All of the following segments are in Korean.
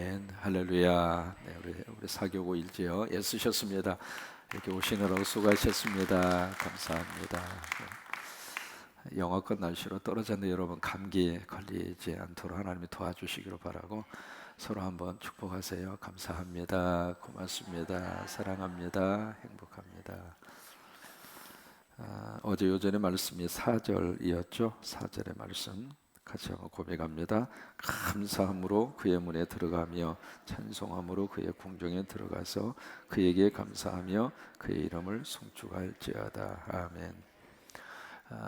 아멘. 할렐루야. 네, 우리 사교고 일제요. 애쓰셨습니다. 이렇게 오시느라고 수고하셨습니다. 감사합니다. 네. 영하권 날씨로 떨어졌는데 여러분 감기에 걸리지 않도록 하나님이 도와주시기를 바라고 서로 한번 축복하세요. 감사합니다. 고맙습니다. 사랑합니다. 행복합니다. 어제 요전의 말씀이 4절이었죠. 4절의 말씀 같이 한번 고백합니다. 감사함으로 그의 문에 들어가며 찬송함으로 그의 궁정에 들어가서 그에게 감사하며 그의 이름을 송축할지어다. 아멘.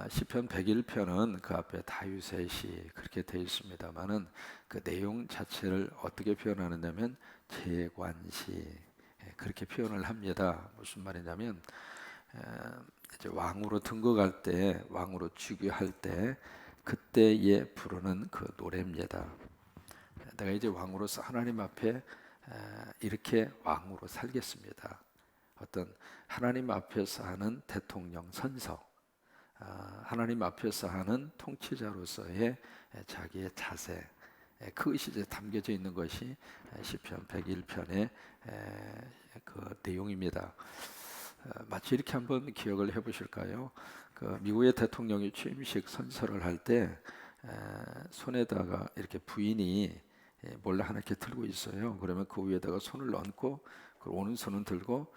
시편 101편은 그 앞에 다윗의 시 그렇게 되어 있습니다만은 그 내용 자체를 어떻게 표현하느냐면 재관시 그렇게 표현을 합니다. 무슨 말이냐면 이제 왕으로 등극할 때, 왕으로 즉위할 때 그때에 부르는 그 노래입니다. 내가 이제 왕으로서 하나님 앞에 이렇게 왕으로 살겠습니다. 어떤 하나님 앞에서 하는 대통령 선서, 하나님 앞에서 하는 통치자로서의 자기의 자세, 그것이 이제 담겨져 있는 것이 시편 101편의 그 내용입니다. 마치 이렇게 한번 기억을 해보실까요? 그 미국의 대통령이 취임식 선서를 할 때 손에다가 이렇게 부인이 몰래 하나 이렇게 들고 있어요. 그러면 그 위에다가 손을 얹고 그 오른손은 들고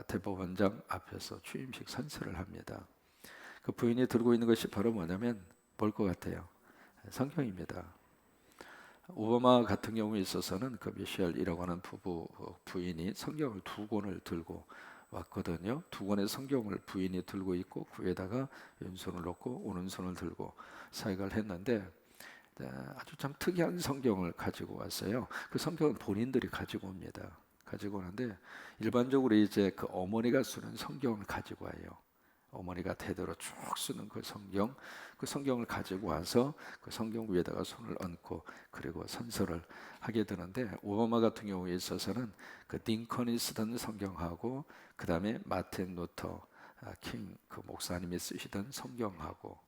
대법원장 앞에서 취임식 선서를 합니다. 그 부인이 들고 있는 것이 바로 뭐냐면 뭘 것 같아요? 성경입니다. 오바마 같은 경우에 있어서는 그 미셸이라고 하는 부인이 성경을 2권을 들고 왔거든요. 2권의 성경을 부인이 들고 있고 그 위에다가 왼손을 놓고 오른손을 들고 사역을 했는데 아주 참 특이한 성경을 가지고 왔어요. 그 성경은 본인들이 가지고 옵니다. 가지고 오는데 일반적으로 이제 그 어머니가 쓰는 성경을 가지고 와요. 어머니가 대대로 쭉 쓰는 그 성경을 가지고 와서 그 성경 위에다가 손을 얹고 그리고 선서를 하게 되는데 오바마 같은 경우에 있어서는 그 링컨이 쓰던 성경하고 그 다음에 마틴 루터 킹 그 목사님이 쓰시던 성경하고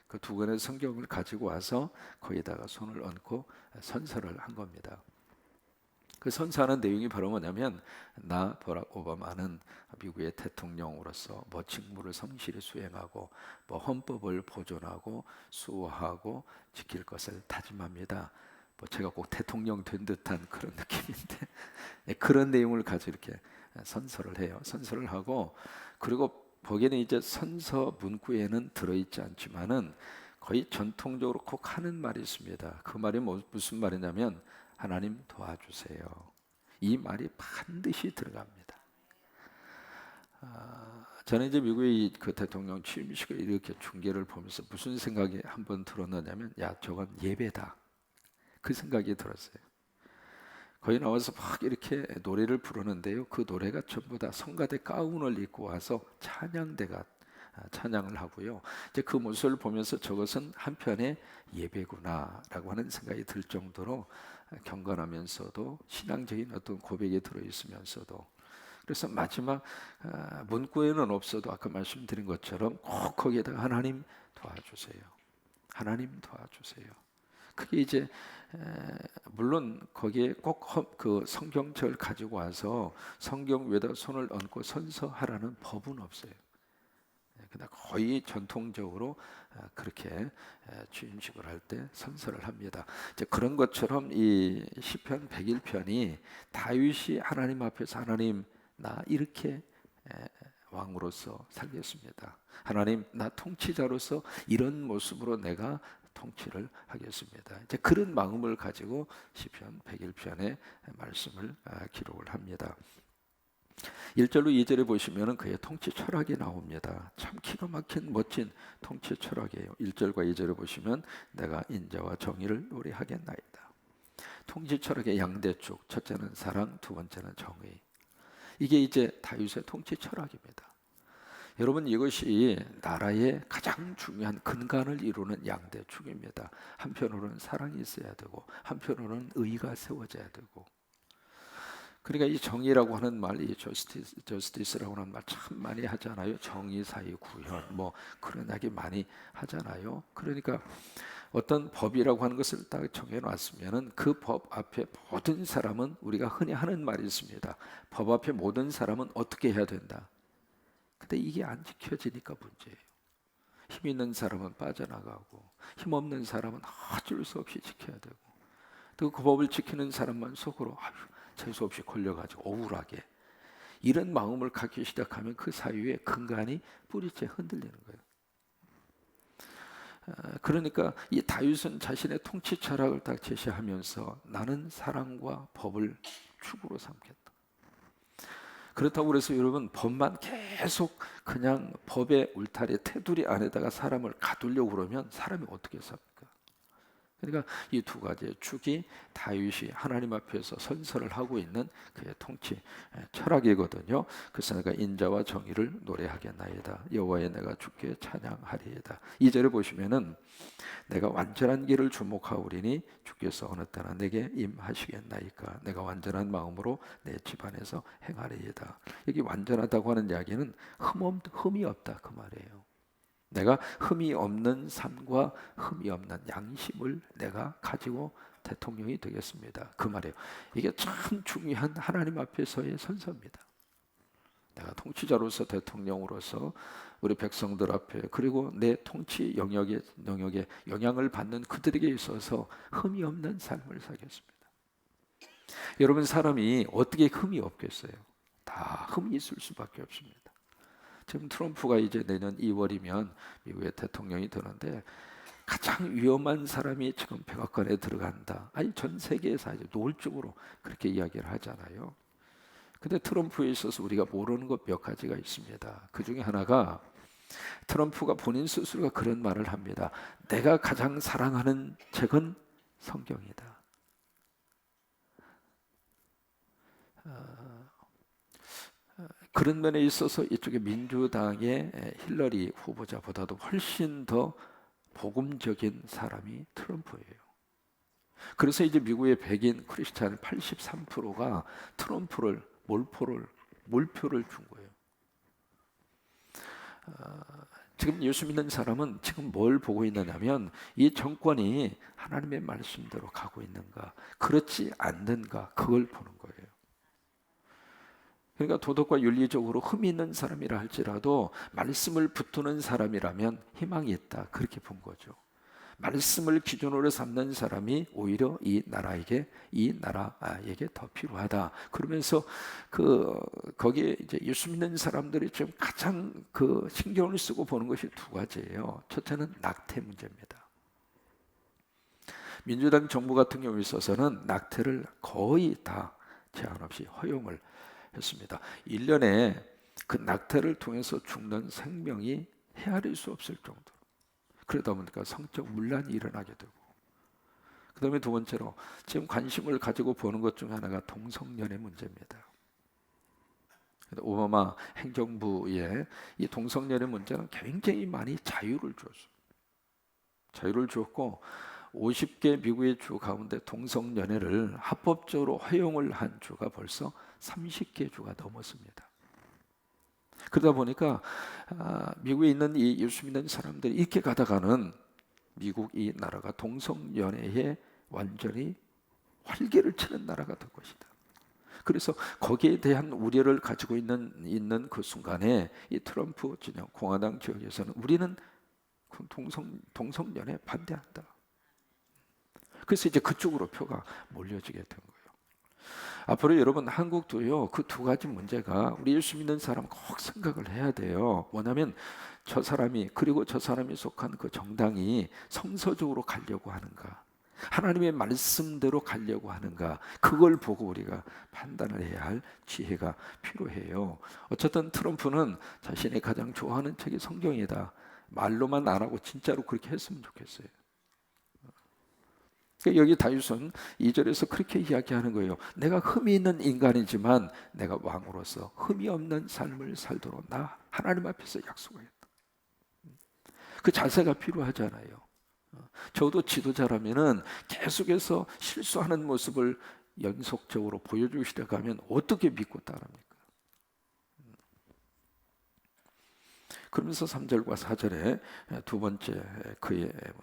그 2권의 성경을 가지고 와서 거기다가 손을 얹고 선서를 한 겁니다. 그 선서하는 내용이 바로 뭐냐면 나 버락 오바마는 미국의 대통령으로서 뭐 직무를 성실히 수행하고 뭐 헌법을 보존하고 수호하고 지킬 것을 다짐합니다. 뭐 제가 꼭 대통령 된 듯한 그런 느낌인데 그런 내용을 가지고 이렇게 선서를 해요. 선서를 하고 그리고 거기에는 이제 선서 문구에는 들어있지 않지만은 거의 전통적으로 꼭 하는 말이 있습니다. 그 말이 무슨 말이냐면 하나님 도와주세요. 이 말이 반드시 들어갑니다. 저는 이제 미국의 그 대통령 취임식을 이렇게 중계를 보면서 무슨 생각이 한번 들었느냐면 야 저건 예배다. 그 생각이 들었어요. 거기 나와서 막 이렇게 노래를 부르는데요. 그 노래가 전부 다 성가대 가운을 입고 와서 찬양대가 찬양을 하고요. 이제 그 모습을 보면서 저것은 한편의 예배구나라고 하는 생각이 들 정도로 경건하면서도 신앙적인 어떤 고백이 들어있으면서도 그래서 마지막 문구에는 없어도 아까 말씀드린 것처럼 꼭 거기에다가 하나님 도와주세요. 하나님 도와주세요. 그게 이제 물론 거기에 꼭 그 성경책을 가지고 와서 성경 위에다 손을 얹고 선서하라는 법은 없어요. 근데 거의 전통적으로 그렇게 취임식을 할 때 선서를 합니다. 이제 그런 것처럼 이 시편 101편이 다윗이 하나님 앞에서 하나님 나 이렇게 왕으로서 살겠습니다. 하나님 나 통치자로서 이런 모습으로 내가 통치를 하겠습니다. 이제 그런 마음을 가지고 시편 101편의 말씀을 기록을 합니다. 1절로 2절에 보시면 그의 통치 철학이 나옵니다. 참 기가 막힌 멋진 통치 철학이에요. 1절과 2절에 보시면 내가 인자와 정의를 노래하겠나이다. 통치 철학의 양대축, 첫째는 사랑, 두 번째는 정의. 이게 이제 다윗의 통치 철학입니다. 여러분 이것이 나라의 가장 중요한 근간을 이루는 양대축입니다. 한편으로는 사랑이 있어야 되고 한편으로는 의가 세워져야 되고 그러니까 이 정의라고 하는 말, 이 저스티스라고 하는 말 참 많이 하잖아요. 정의, 사회, 구현 뭐 그런 이야기 많이 하잖아요. 그러니까 어떤 법이라고 하는 것을 딱 정해놨으면은 그 법 앞에 모든 사람은, 우리가 흔히 하는 말이 있습니다. 법 앞에 모든 사람은 어떻게 해야 된다. 근데 이게 안 지켜지니까 문제예요. 힘 있는 사람은 빠져나가고 힘 없는 사람은 어쩔 수 없이 지켜야 되고, 또 그 법을 지키는 사람만 속으로 재수 없이 걸려가지고 억울하게, 이런 마음을 갖기 시작하면 그 사유에 근간이 뿌리째 흔들리는 거예요. 그러니까 이 다윗은 자신의 통치 철학을 딱 제시하면서 나는 사랑과 법을 축으로 삼겠다. 그렇다고 그래서 여러분, 법만 계속 그냥 법의 울타리 테두리 안에다가 사람을 가두려고 그러면 사람이 어떻게 삽니까? 그러니까 이 두 가지의 축이 다윗이 하나님 앞에서 선서를 하고 있는 그의 통치 철학이거든요. 그래서 내가 인자와 정의를 노래하겠나이다. 여호와의 내가 주께 찬양하리이다. 2절에 보시면은 내가 완전한 길을 주목하오리니 주께서 어느 때나 내게 임하시겠나이까. 내가 완전한 마음으로 내 집안에서 행하리이다. 여기 완전하다고 하는 이야기는 흠이 없다 그 말이에요. 내가 흠이 없는 삶과 흠이 없는 양심을 내가 가지고 대통령이 되겠습니다. 그 말이에요. 이게 참 중요한 하나님 앞에서의 선서입니다. 내가 통치자로서, 대통령으로서 우리 백성들 앞에, 그리고 내 통치 영역에 영향을 받는 그들에게 있어서 흠이 없는 삶을 살겠습니다. 여러분, 사람이 어떻게 흠이 없겠어요? 다 흠이 있을 수밖에 없습니다. 지금 트럼프가 이제 내년 2월이면 미국의 대통령이 되는데 가장 위험한 사람이 지금 백악관에 들어간다. 아니, 전 세계에서 아주 노골적으로 그렇게 이야기를 하잖아요. 근데 트럼프에 있어서 우리가 모르는 것 몇 가지가 있습니다. 그 중에 하나가, 트럼프가 본인 스스로가 그런 말을 합니다. 내가 가장 사랑하는 책은 성경이다. 그런 면에 있어서 이쪽에 민주당의 힐러리 후보자보다도 훨씬 더 복음적인 사람이 트럼프예요. 그래서 이제 미국의 백인 크리스찬 83%가 트럼프를 몰표를 준 거예요. 지금 예수 믿는 사람은 지금 뭘 보고 있느냐면 이 정권이 하나님의 말씀대로 가고 있는가, 그렇지 않는가, 그걸 보는 거예요. 그러니까 도덕과 윤리적으로 흠이 있는 사람이라 할지라도 말씀을 붙드는 사람이라면 희망이 있다, 그렇게 본 거죠. 말씀을 기준으로 삼는 사람이 오히려 이 나라에게 더 필요하다. 그러면서 거기에 이제 예수 믿는 사람들이 지금 가장 신경을 쓰고 보는 것이 두 가지예요. 첫째는 낙태 문제입니다. 민주당 정부 같은 경우에 있어서는 낙태를 거의 다 제한 없이 허용을 했습니다. 1년에 그 낙태를 통해서 죽는 생명이 헤아릴 수 없을 정도로, 그러다 보니까 성적 문란이 일어나게 되고, 그 다음에 두 번째로 지금 관심을 가지고 보는 것 중 하나가 동성연애 문제입니다. 오바마 행정부의 이 동성연애 문제는 굉장히 많이 자유를 주었고 50개 미국의 주 가운데 동성연애를 합법적으로 허용을 한 주가 벌써 30개 주가 넘었습니다. 그러다 보니까 미국에 있는 이 예수 믿는 사람들이 이렇게 가다가는 미국 이 나라가 동성연애에 완전히 활개를 치는 나라가 될 것이다. 그래서 거기에 대한 우려를 가지고 있는 그 순간에 이 트럼프 진영 공화당 지역에서는 우리는 동성연애 반대한다. 그래서 이제 그쪽으로 표가 몰려지게 된 거예요. 앞으로 여러분, 한국도요, 그 두 가지 문제가 우리 예수 믿는 사람 꼭 생각을 해야 돼요. 뭐냐면 저 사람이, 그리고 저 사람이 속한 그 정당이 성서적으로 가려고 하는가, 하나님의 말씀대로 가려고 하는가, 그걸 보고 우리가 판단을 해야 할 지혜가 필요해요. 어쨌든 트럼프는 자신이 가장 좋아하는 책이 성경이다. 말로만 안 하고 진짜로 그렇게 했으면 좋겠어요. 여기 다윗은 2절에서 그렇게 이야기하는 거예요. 내가 흠이 있는 인간이지만 내가 왕으로서 흠이 없는 삶을 살도록 나 하나님 앞에서 약속하겠다. 그 자세가 필요하잖아요. 저도 지도자라면은 계속해서 실수하는 모습을 연속적으로 보여주기 시작하면 어떻게 믿고 따릅니까? 그러면서 3절과 4절에 두 번째,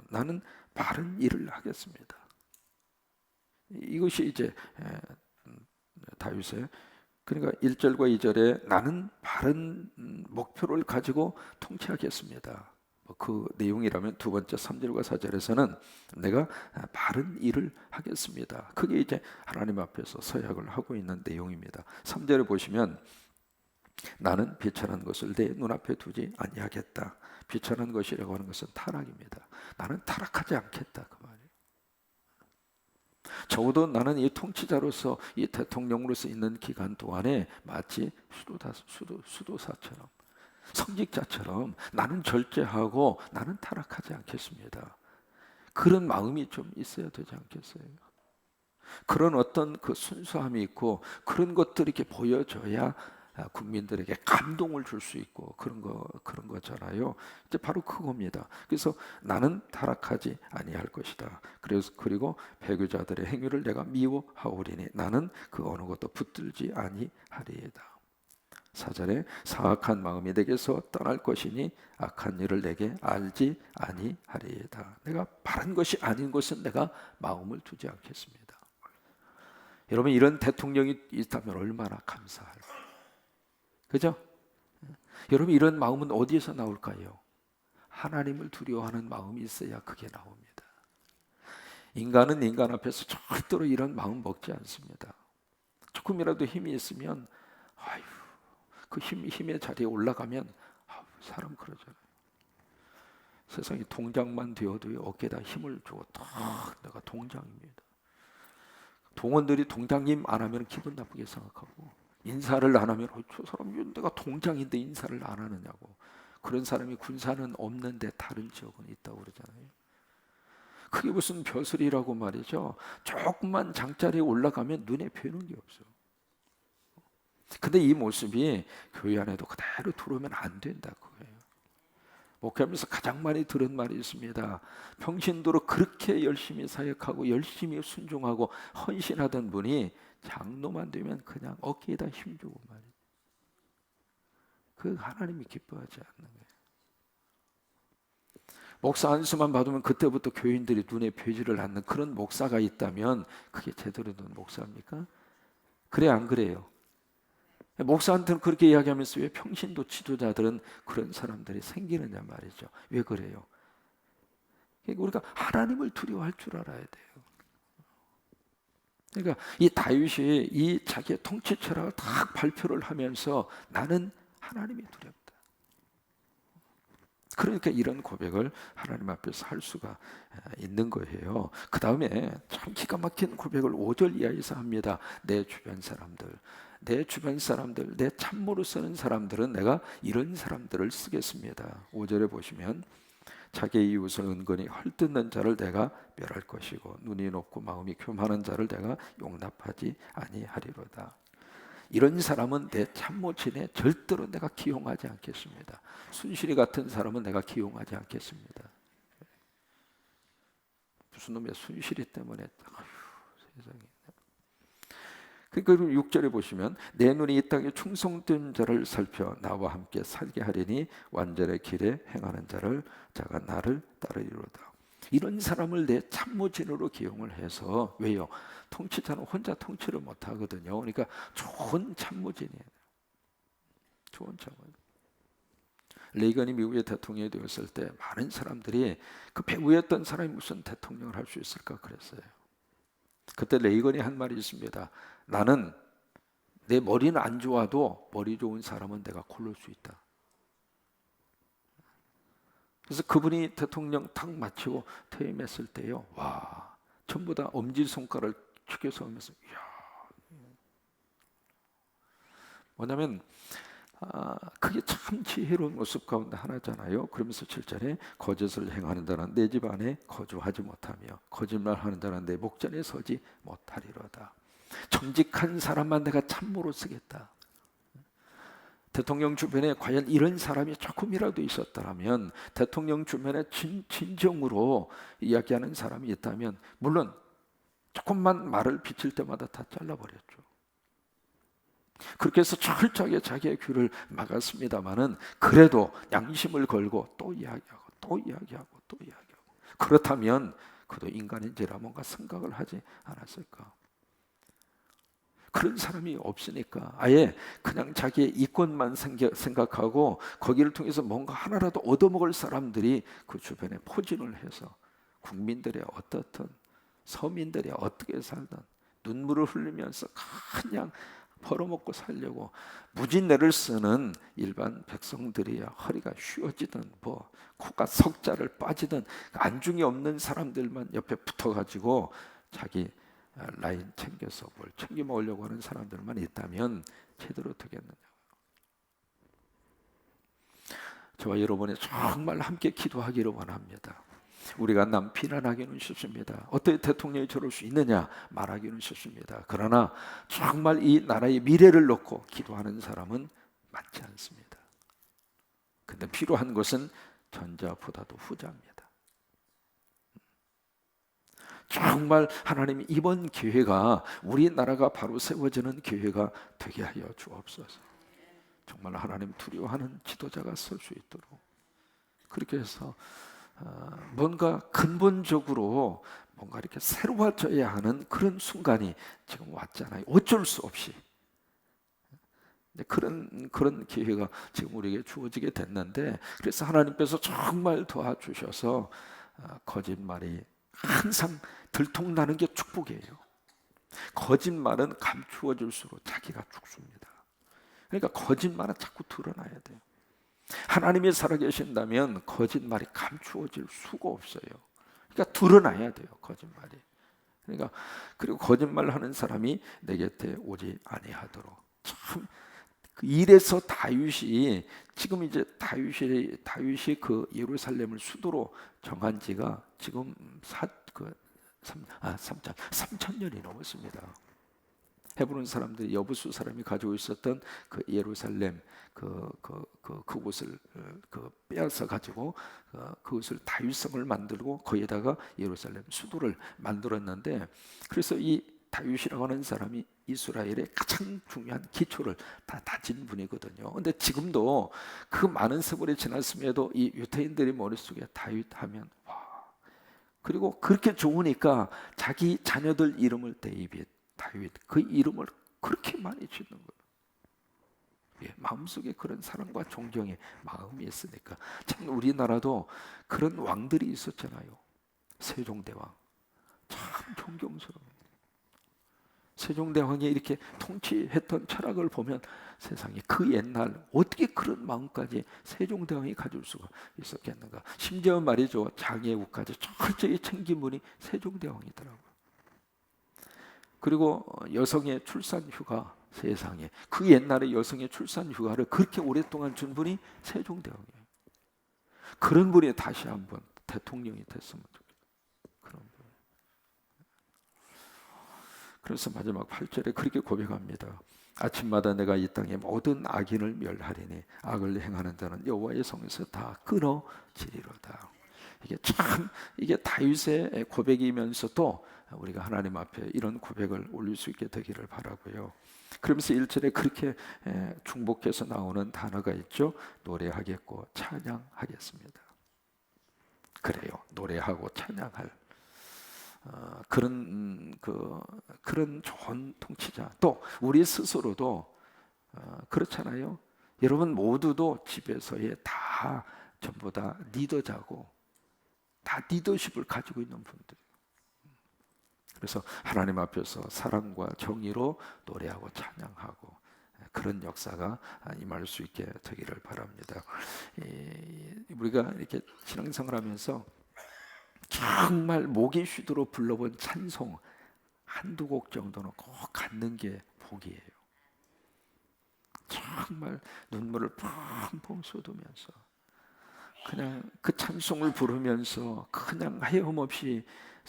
나는 바른 일을 하겠습니다. 이것이 이제 다윗의, 그러니까 1절과 2절에 나는 바른 목표를 가지고 통치하겠습니다. 그 내용이라면 두 번째 3절과 4절에서는 내가 바른 일을 하겠습니다. 그게 이제 하나님 앞에서 서약을 하고 있는 내용입니다. 3절에 보시면 나는 비천한 것을 내 눈앞에 두지 아니하겠다. 비천한 것이라고 하는 것은 타락입니다. 나는 타락하지 않겠다, 그 말이에요. 적어도 나는 이 통치자로서, 이 대통령으로서 있는 기간 동안에 마치 수도사처럼, 성직자처럼 나는 절제하고 나는 타락하지 않겠습니다. 그런 마음이 좀 있어야 되지 않겠어요? 그런 어떤 그 순수함이 있고 그런 것들이 이렇게 보여져야 국민들에게 감동을 줄 수 있고 그런 거잖아요. 이제 바로 그겁니다. 그래서 나는 타락하지 아니할 것이다. 그리고 배교자들의 행위를 내가 미워하오리니 나는 그 어느 것도 붙들지 아니하리이다. 4절에 사악한 마음이 내게서 떠날 것이니 악한 일을 내게 알지 아니하리이다. 내가 바른 것이 아닌 것은 내가 마음을 두지 않겠습니다. 여러분, 이런 대통령이 있다면 얼마나 감사할까요? 그죠? 여러분, 이런 마음은 어디에서 나올까요? 하나님을 두려워하는 마음이 있어야 그게 나옵니다. 인간은 인간 앞에서 절대로 이런 마음 먹지 않습니다. 조금이라도 힘이 있으면 아유, 그 힘의 자리에 올라가면 사람 그러잖아요. 세상에 동장만 되어도 어깨에다 힘을 주고 딱 내가 동장입니다. 동원들이 동장님 안 하면 기분 나쁘게 생각하고 인사를 안 하면 저 사람 내가 동장인데 인사를 안 하느냐고. 그런 사람이 군사는 없는데 다른 지역은 있다고 그러잖아요. 그게 무슨 벼슬이라고 말이죠. 조금만 장자리에 올라가면 눈에 뵈는 게 없어. 근데 이 모습이 교회 안에도 그대로 들어오면 안 된다 그거예요. 목회하면서 가장 많이 들은 말이 있습니다. 평신도로 그렇게 열심히 사역하고 열심히 순종하고 헌신하던 분이 장로만 되면 그냥 어깨에다 힘주고 말이에요. 그 하나님이 기뻐하지 않는 거예요. 목사 안수만 받으면 그때부터 교인들이 눈에 뵈지를 않는 그런 목사가 있다면 그게 제대로 된 목사입니까? 그래 안 그래요? 목사한테는 그렇게 이야기하면서 왜 평신도 지도자들은 그런 사람들이 생기느냐 말이죠. 왜 그래요? 그러니까 우리가 하나님을 두려워할 줄 알아야 돼요. 그러니까 이 다윗이 이 자기의 통치 철학을 딱 발표를 하면서 나는 하나님이 두렵다. 그러니까 이런 고백을 하나님 앞에서 할 수가 있는 거예요. 그 다음에 참 기가 막힌 고백을 5절 이하에서 합니다. 내 주변 사람들, 내 참모로 쓰는 사람들은 내가 이런 사람들을 쓰겠습니다. 5절에 보시면 자기의 이웃을 은근히 헐뜯는 자를 내가 멸할 것이고 눈이 높고 마음이 교만한 자를 내가 용납하지 아니하리로다. 이런 사람은 내 참모진에 절대로 내가 기용하지 않겠습니다. 순실이 같은 사람은 내가 기용하지 않겠습니다. 무슨 놈의 순실이 때문에 세상에. 그리고 6절에 보시면 내 눈이 이 땅에 충성된 자를 살펴 나와 함께 살게 하리니 완전의 길에 행하는 자가 나를 따르리로다. 이런 사람을 내 참모진으로 기용을 해서, 왜요? 통치자는 혼자 통치를 못하거든요. 그러니까 좋은 참모진이에요. 좋은 참모진. 레이건이 미국의 대통령이 되었을 때 많은 사람들이 그 배우였던 사람이 무슨 대통령을 할 수 있을까 그랬어요. 그때 레이건이 한 말이 있습니다. 나는 내 머리는 안 좋아도 머리 좋은 사람은 내가 고를 수 있다. 그래서 그분이 대통령 탁 마치고 퇴임했을 때요, 와, 전부 다 엄지손가락을 축여서 하면서, 이야. 뭐냐면 그게 참 지혜로운 모습 가운데 하나잖아요. 그러면서 7절에 거짓을 행하는 자는 내 집 안에 거주하지 못하며 거짓말하는 자는 내 목전에 서지 못하리로다. 정직한 사람만 내가 참모로 쓰겠다. 대통령 주변에 과연 이런 사람이 조금이라도 있었다면, 대통령 주변에 진정으로 이야기하는 사람이 있다면, 물론 조금만 말을 비칠 때마다 다 잘라버렸죠. 그렇게 해서 철저하게 자기의 귀를 막았습니다마는 그래도 양심을 걸고 또 이야기하고 또 이야기하고 또 이야기하고 그렇다면 그도 인간인지라 뭔가 생각을 하지 않았을까? 그런 사람이 없으니까 아예 그냥 자기의 이권만 생각하고 거기를 통해서 뭔가 하나라도 얻어먹을 사람들이 그 주변에 포진을 해서 국민들의 어떻든 서민들이 어떻게 살든 눈물을 흘리면서 그냥 벌어먹고 살려고 무진내를 쓰는 일반 백성들이야 허리가 휘어지든 뭐 코가 석자를 빠지든 안중이 없는 사람들만 옆에 붙어가지고 자기 라인 챙겨서 뭘 챙겨 먹으려고 하는 사람들만 있다면 제대로 되겠느냐. 저와 여러분이 정말 함께 기도하기를 원합니다. 우리가 남 비난하기는 쉽습니다. 어떻게 대통령이 저럴 수 있느냐 말하기는 쉽습니다. 그러나 정말 이 나라의 미래를 놓고 기도하는 사람은 많지 않습니다. 근데 필요한 것은 전자보다도 후자입니다. 정말 하나님이 이번 기회가 우리나라가 바로 세워지는 기회가 되게 하여 주옵소서. 정말 하나님 두려워하는 지도자가 설 수 있도록 그렇게 해서 뭔가 근본적으로 뭔가 이렇게 새로워져야 하는 그런 순간이 지금 왔잖아요. 어쩔 수 없이 그런 기회가 지금 우리에게 주어지게 됐는데 그래서 하나님께서 정말 도와주셔서 거짓말이 항상 들통나는 게 축복이에요. 거짓말은 감추어질수록 자기가 죽습니다. 그러니까 거짓말은 자꾸 드러나야 돼요. 하나님이 살아계신다면 거짓말이 감추어질 수가 없어요. 그러니까 드러나야 돼요, 거짓말이. 그러니까 그리고 거짓말하는 사람이 내 곁에 오지 아니하도록. 참 그 이래서 다윗이 지금 이제 다윗이 그 예루살렘을 수도로 정한 지가 지금 3,000년이 넘었습니다. 헤브론 사람들이 여부수 사람이 가지고 있었던 그 예루살렘 그곳을 빼앗아 가지고 그것을 다윗성을 만들고 거기에다가 예루살렘 수도를 만들었는데 그래서 이 다윗이라고 하는 사람이 이스라엘의 가장 중요한 기초를 다 다진 분이거든요. 근데 지금도 그 많은 세월이 지났음에도 이 유대인들의 머릿속에 다윗 하면 와. 그리고 그렇게 좋으니까 자기 자녀들 이름을 데이빗, 다윗 그 이름을 그렇게 많이 짓는 거예요. 예, 마음속에 그런 사랑과 존경의 마음이 있으니까 참 우리나라도 그런 왕들이 있었잖아요. 세종대왕 참 존경스러워. 세종대왕이 이렇게 통치했던 철학을 보면 세상에 그 옛날 어떻게 그런 마음까지 세종대왕이 가질 수가 있었겠는가. 심지어 말이죠 장애우까지 철저히 챙긴 분이 세종대왕이더라고요. 그리고 여성의 출산휴가 세상에 그 옛날에 여성의 출산휴가를 그렇게 오랫동안 준 분이 세종대왕이에요. 그런 분이 다시 한번 대통령이 됐으면 좋겠어요. 그런 분. 그래서 마지막 8절에 그렇게 고백합니다. 아침마다 내가 이 땅의 모든 악인을 멸하리니 악을 행하는 자는 여호와의 성에서 다 끊어지리로다. 이게 다윗의 고백이면서도 우리가 하나님 앞에 이런 고백을 올릴 수 있게 되기를 바라고요. 그러면서 1절에 그렇게 중복해서 나오는 단어가 있죠. 노래하겠고 찬양하겠습니다. 그래요. 노래하고 찬양할 그런 좋은 통치자. 또 우리 스스로도 그렇잖아요. 여러분 모두도 집에서의 다 전부 다 리더자고 다 리더십을 가지고 있는 분들. 그래서 하나님 앞에서 사랑과 정의로 노래하고 찬양하고 그런 역사가 임할 수 있게 되기를 바랍니다. 우리가 이렇게 신앙생활 하면서 정말 목이 쉬도록 불러본 찬송 한두 곡 정도는 꼭 갖는 게 복이에요. 정말 눈물을 펑펑 쏟으면서 그냥 그 찬송을 부르면서 그냥 하염없이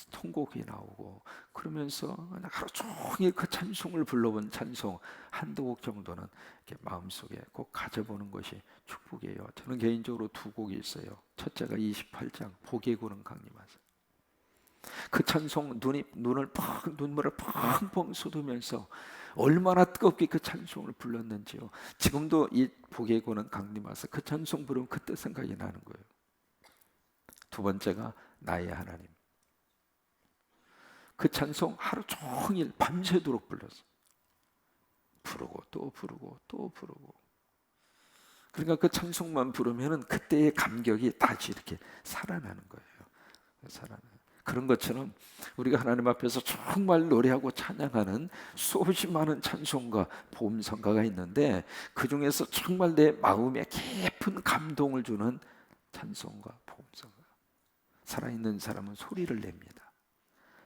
통곡이 나오고 그러면서 하루 종일 그 찬송을 불러본 찬송 한두 곡 정도는 이렇게 마음속에 꼭 가져보는 것이 축복이에요. 저는 개인적으로 두 곡이 있어요. 첫째가 28장 복의 구름 강림하사. 그 찬송 눈물을 펑펑 쏟으면서 얼마나 뜨겁게 그 찬송을 불렀는지요. 지금도 이 복의 구름 강림하사 그 찬송 부르면 그때 생각이 나는 거예요. 두 번째가 나의 하나님. 그 찬송 하루 종일 밤새도록 불렀어. 부르고 또 부르고 또 부르고. 그러니까 그 찬송만 부르면은 그때의 감격이 다시 이렇게 살아나는 거예요. 살아나는. 그런 것처럼 우리가 하나님 앞에서 정말 노래하고 찬양하는 수없이 많은 찬송가, 보험성가가 있는데 그 중에서 정말 내 마음에 깊은 감동을 주는 찬송가, 보험성가. 살아있는 사람은 소리를 냅니다.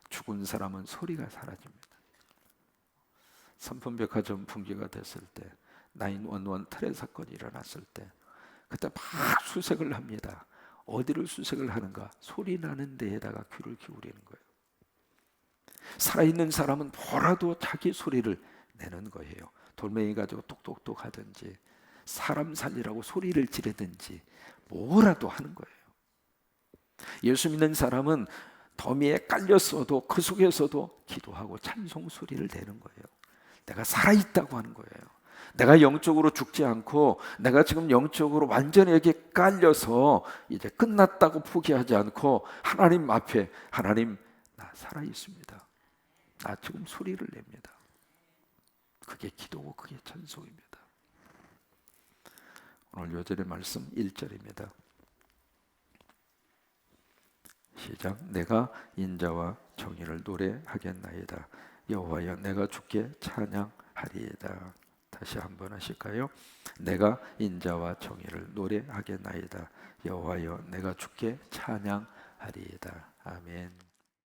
죽은 사람은 소리가 사라집니다. 삼풍백화점 붕괴가 됐을 때, 911 테러 사건이 일어났을 때 그때 막 수색을 합니다. 어디를 수색을 하는가? 소리 나는 데에다가 귀를 기울이는 거예요. 살아있는 사람은 뭐라도 자기 소리를 내는 거예요. 돌멩이 가지고 똑똑똑 하든지 사람 살리라고 소리를 지르든지 뭐라도 하는 거예요. 예수 믿는 사람은 더미에 깔렸어도 그 속에서도 기도하고 찬송 소리를 내는 거예요. 내가 살아있다고 하는 거예요. 내가 영적으로 죽지 않고 내가 지금 영적으로 완전히 여기 깔려서 이제 끝났다고 포기하지 않고 하나님 앞에, 하나님 나 살아있습니다. 나 지금 소리를 냅니다. 그게 기도고 그게 찬송입니다. 오늘 요절의 말씀 1절입니다. 시작. 내가 인자와 정의를 노래하겠나이다. 여호와여 내가 주께 찬양하리이다. 다시 한번 하실까요? 내가 인자와 정의를 노래하겠나이다. 여호와여 내가 주께 찬양하리이다. 아멘.